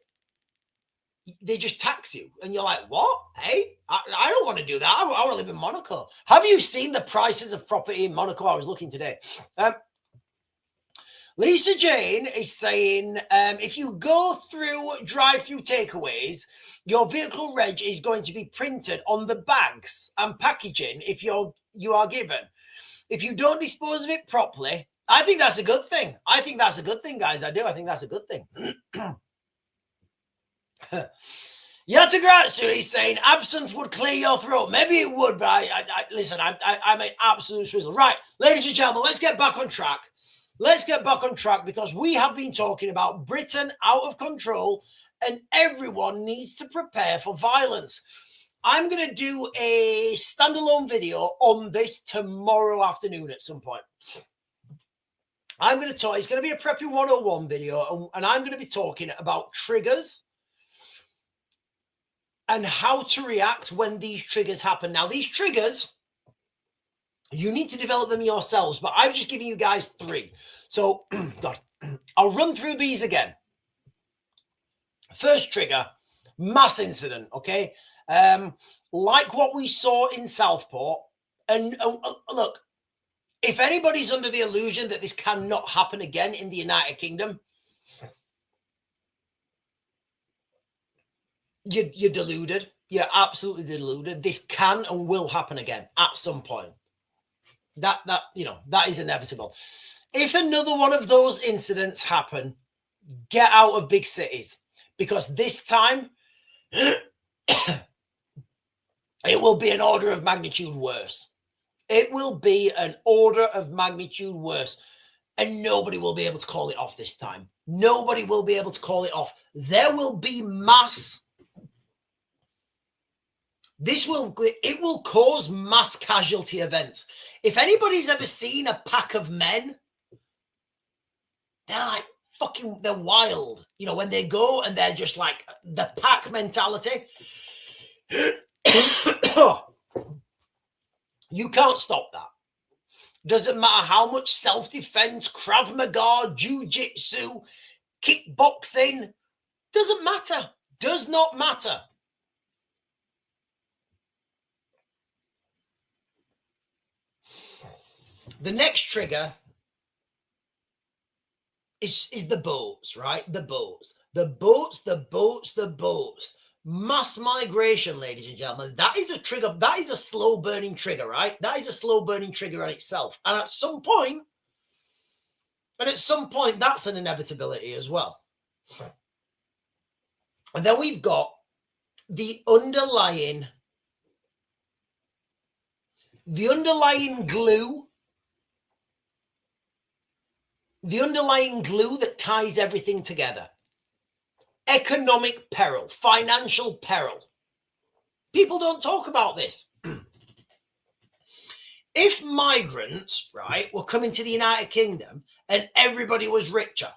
They just tax you. And you're like, what? Hey, I don't want to do that. I want to live in Monaco. Have you seen the prices of property in Monaco? I was looking today. Lisa Jane is saying, if you go through drive-through takeaways, your vehicle reg is going to be printed on the bags and packaging if you are given. If you don't dispose of it properly, I think that's a good thing. I think that's a good thing, guys. I do. I think that's a good thing. Yatagratsu is saying absinthe would clear your throat. Maybe it would, but listen, I'm an absolute swizzle. Right, ladies and gentlemen, let's get back on track. Let's get back on track, because we have been talking about Britain out of control and everyone needs to prepare for violence. I'm going to do a standalone video on this tomorrow afternoon at some point. I'm going to talk, it's going to be a Prepping 101 video, and I'm going to be talking about triggers and how to react when these triggers happen. Now, these triggers, you need to develop them yourselves, but I'm just giving you guys 3. So, God, I'll run through these again. First trigger, mass incident, okay? Like what we saw in Southport. And look, if anybody's under the illusion that this cannot happen again in the United Kingdom, you're deluded. You're absolutely deluded. This can and will happen again at some point. That is inevitable. If another one of those incidents happen, get out of big cities, because this time it will be an order of magnitude worse. It will be an order of magnitude worse, and nobody will be able to call it off this time. Nobody will be able to call it off. There will be mass. It will cause mass casualty events. If anybody's ever seen a pack of men, they're like they're wild. You know, when they go and they're just like the pack mentality. You can't stop that. Doesn't matter how much self-defense, Krav Maga, Jiu-Jitsu, kickboxing. Doesn't matter. Does not matter. The next trigger is the boats, right? The boats. Mass migration, ladies and gentlemen. That is a trigger. That is a slow burning trigger, right? That is a slow burning trigger on itself. And at some point, that's an inevitability as well. And then we've got the underlying glue. The underlying glue that ties everything together. Economic peril, financial peril. People don't talk about this. If migrants, right, were coming to the United Kingdom and everybody was richer,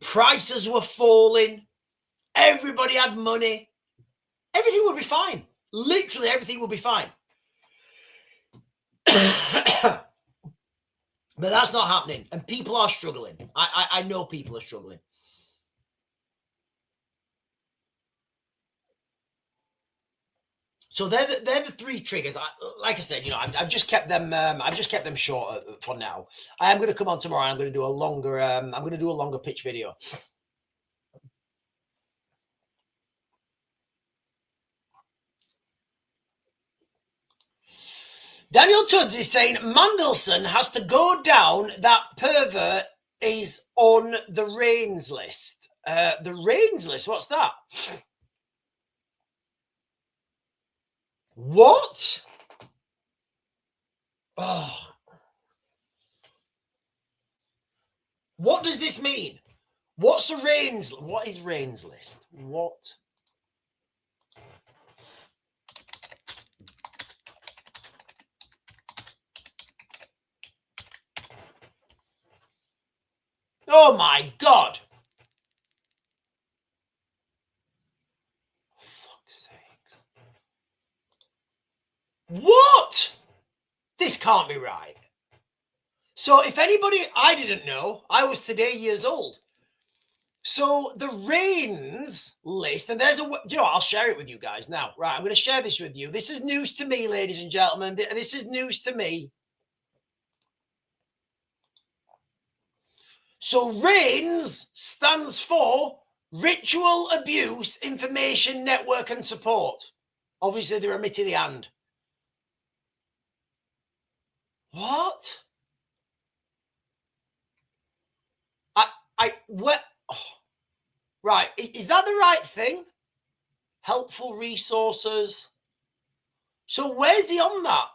prices were falling, everybody had money, everything would be fine. Literally everything would be fine. But that's not happening, and people are struggling. I know people are struggling. So they're the three triggers. Like I said, I've just kept them. I've just kept them short for now. I am going to come on tomorrow. I'm going to do a longer. I'm going to do a longer pitch video. Daniel Tudds is saying Mandelson has to go down. That pervert is on the Reigns list. The Reigns list? What's that? What? Oh. What does this mean? What's a Reigns? What is Reigns list? What? Oh my God. Fuck's sake. What? This can't be right. So if anybody, I didn't know, I was today years old. So the Reigns list, and there's I'll share it with you guys now. Right, I'm going to share this with you. This is news to me, ladies and gentlemen. This is news to me. So Reigns stands for Ritual Abuse Information Network and Support. Obviously, they're omitting the "and." What? What? Oh. Right. Is that the right thing? Helpful resources. So where's he on that?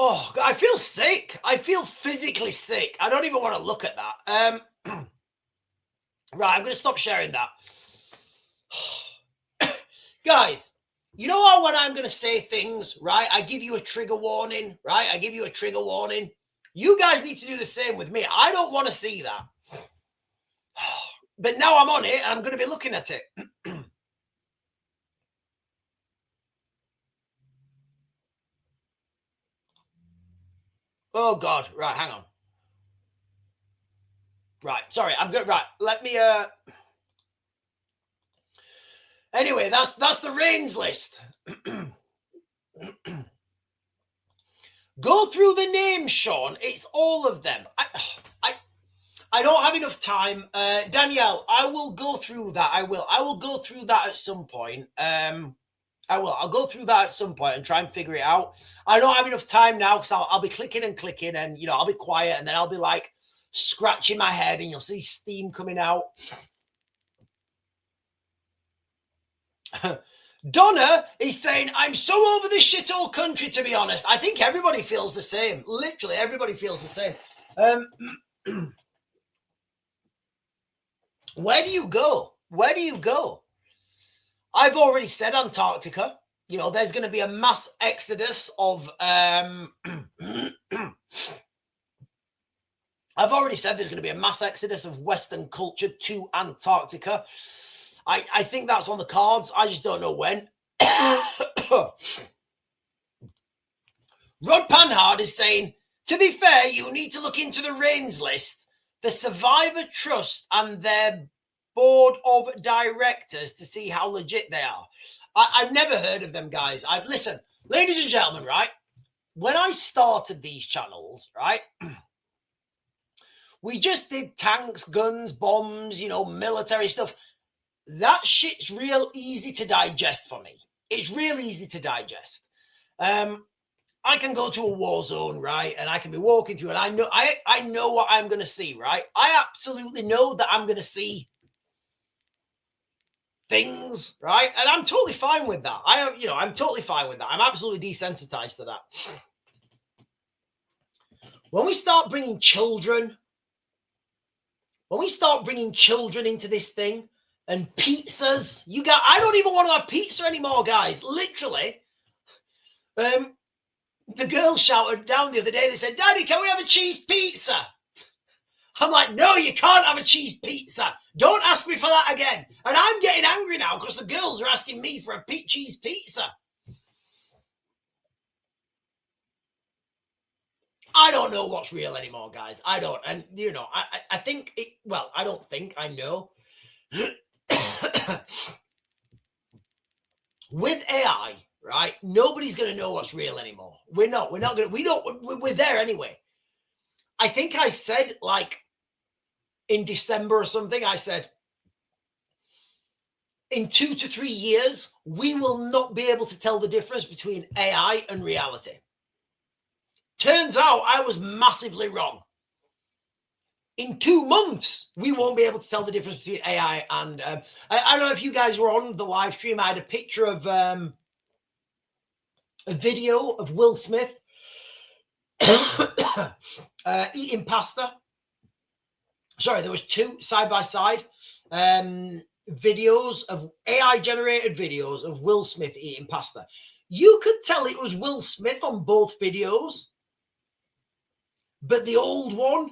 Oh, I feel sick. I feel physically sick. I don't even want to look at that. Right, I'm going to stop sharing that. Guys, you know how when I'm going to say things, right, I give you a trigger warning, right? I give you a trigger warning. You guys need to do the same with me. I don't want to see that. But now I'm on it, and I'm going to be looking at it. Oh, God. Right, hang on. Right, sorry, I'm good. Right, let me... Anyway, that's the Reigns list. Go through the names, Sean. It's all of them. I don't have enough time. Danielle, I will go through that. I will go through that at some point. I'll go through that at some point and try and figure it out. I don't have enough time now because I'll be clicking and I'll be quiet, and then I'll be like scratching my head, and you'll see steam coming out. Donna is saying, I'm so over this shithole country, to be honest. I think everybody feels the same. Literally, everybody feels the same. Where do you go? Where do you go? I've already said Antarctica. There's going to be a mass exodus of... I've already said there's going to be a mass exodus of Western culture to Antarctica. I think that's on the cards. I just don't know when. Rod Panhard is saying, to be fair, you need to look into the RAINS list, the Survivor Trust and their board of directors to see how legit they are. I've never heard of them, guys. Listen, ladies and gentlemen, right? When I started these channels, right, we just did tanks, guns, bombs, military stuff. That shit's real easy to digest for me. It's real easy to digest. I can go to a war zone, right? And I can be walking through, and I know what I'm going to see, right? I absolutely know that I'm going to see things, right? And I'm totally fine with that. I'm totally fine with that. I'm absolutely desensitized to that. When we start bringing children into this thing and pizzas, I don't even want to have pizza anymore, guys. Literally. The girl shouted down the other day, they said, Daddy, can we have a cheese pizza? I'm like, no, you can't have a cheese pizza. Don't ask me for that again. And I'm getting angry now because the girls are asking me for a cheese pizza. I don't know what's real anymore, guys. I don't. And, I think I don't think, I know. With AI, right? Nobody's going to know what's real anymore. We're there anyway. I think I said, in December or something, I said, in 2 to 3 years, we will not be able to tell the difference between AI and reality. Turns out I was massively wrong. In 2 months, we won't be able to tell the difference between AI and... I don't know if you guys were on the live stream. I had a picture of a video of Will Smith eating pasta. Sorry, there was 2 side-by-side videos of AI-generated videos of Will Smith eating pasta. You could tell it was Will Smith on both videos, but the old one,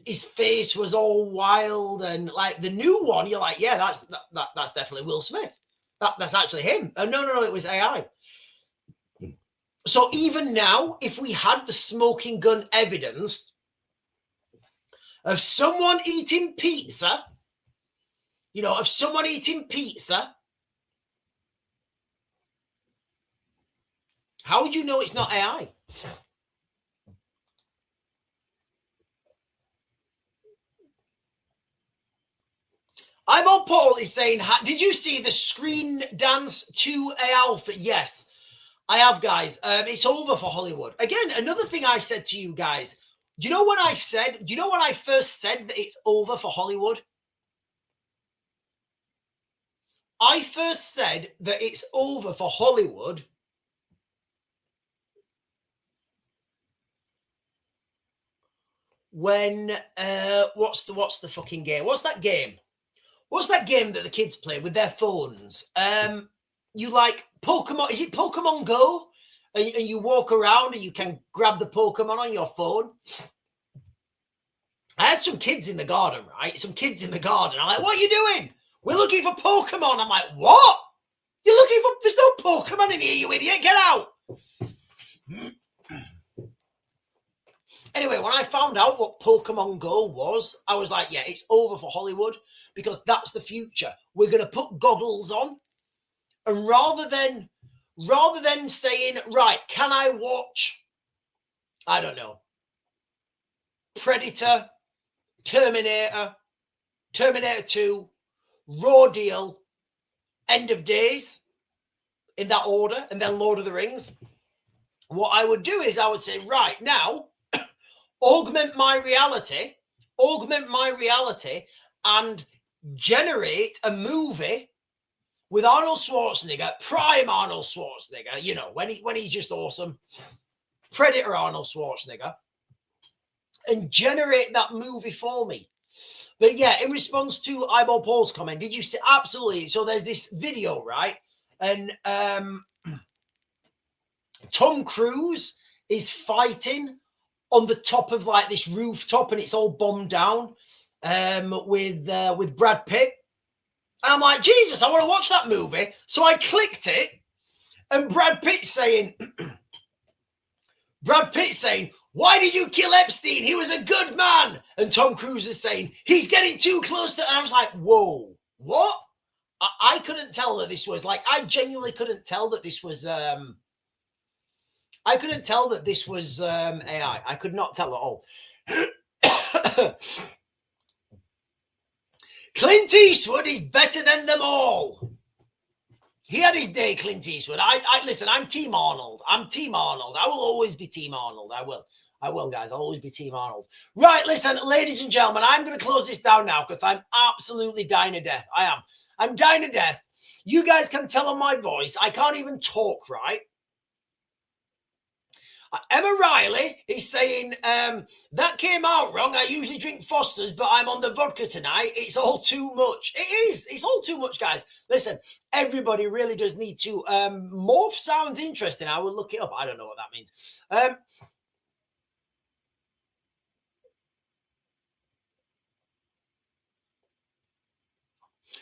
his face was all wild, and the new one, you're like, yeah, that's definitely Will Smith. That's actually him. No, it was AI. So even now, if we had the smoking gun evidence of someone eating pizza, how would you know it's not AI? Eyeball Paul is saying, did you see the Screen Dance 2A outfit? Yes, I have, guys. It's over for Hollywood. Again, another thing I said to you guys. Do you know when I first said that it's over for Hollywood? I first said that it's over for Hollywood when what's the fucking game? What's that game? What's that game that the kids play with their phones? You like Pokemon? Is it Pokemon Go? And you walk around and you can grab the Pokemon on your phone. I had some kids in the garden, right? Some kids in the garden. I'm like, what are you doing? We're looking for Pokemon. I'm like, what? You're looking for... There's no Pokemon in here, you idiot. Get out. Anyway, when I found out what Pokemon Go was, I was like, yeah, it's over for Hollywood because that's the future. We're going to put goggles on. And rather than saying, right, can I watch, I don't know, Predator, Terminator 2, Raw Deal, End of Days, in that order, and then Lord of the Rings, what I would do is I would say, right, now, augment my reality, and generate a movie with Arnold Schwarzenegger, prime Arnold Schwarzenegger, when he's just awesome, Predator Arnold Schwarzenegger, and generate that movie for me. But yeah, in response to Eyeball Paul's comment, did you see? Absolutely. So there's this video, right? And Tom Cruise is fighting on the top of this rooftop, and it's all bombed down with Brad Pitt. And I'm like, Jesus, I want to watch that movie. So I clicked it, and Brad Pitt saying, why did you kill Epstein? He was a good man. And Tom Cruise is saying, he's getting too close to... And I was like, whoa, what? I couldn't tell that this was like, I genuinely couldn't tell that this was... I couldn't tell that this was AI. I could not tell at all. Clint Eastwood is better than them all. He had his day, Clint Eastwood. Listen, I'm Team Arnold. I'm Team Arnold. I will always be Team Arnold. I will, guys. I'll always be Team Arnold. Right, listen, ladies and gentlemen, I'm going to close this down now because I'm absolutely dying to death. I am. I'm dying to death. You guys can tell on my voice. I can't even talk right. Emma Riley is saying, that came out wrong. I usually drink Foster's, but I'm on the vodka tonight. It's all too much. It is. It's all too much, guys. Listen, everybody really does need to. Morph sounds interesting. I will look it up. I don't know what that means.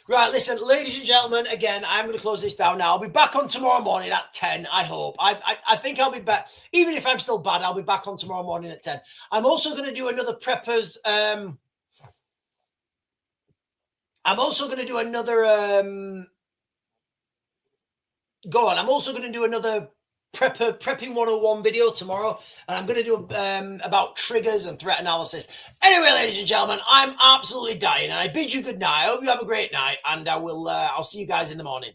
Right, listen, ladies and gentlemen, again, I'm going to close this down now. I'll be back on tomorrow morning at 10, I hope. I think I'll be back. Even if I'm still bad, I'll be back on tomorrow morning at 10. I'm also going to do another preppers. I'm also going to do another... I'm also going to do another prepping 101 video tomorrow, and I'm going to do about triggers and threat analysis. Anyway, ladies and gentlemen, I'm absolutely dying, and I bid you good night. I hope you have a great night, and I'll see you guys in the morning.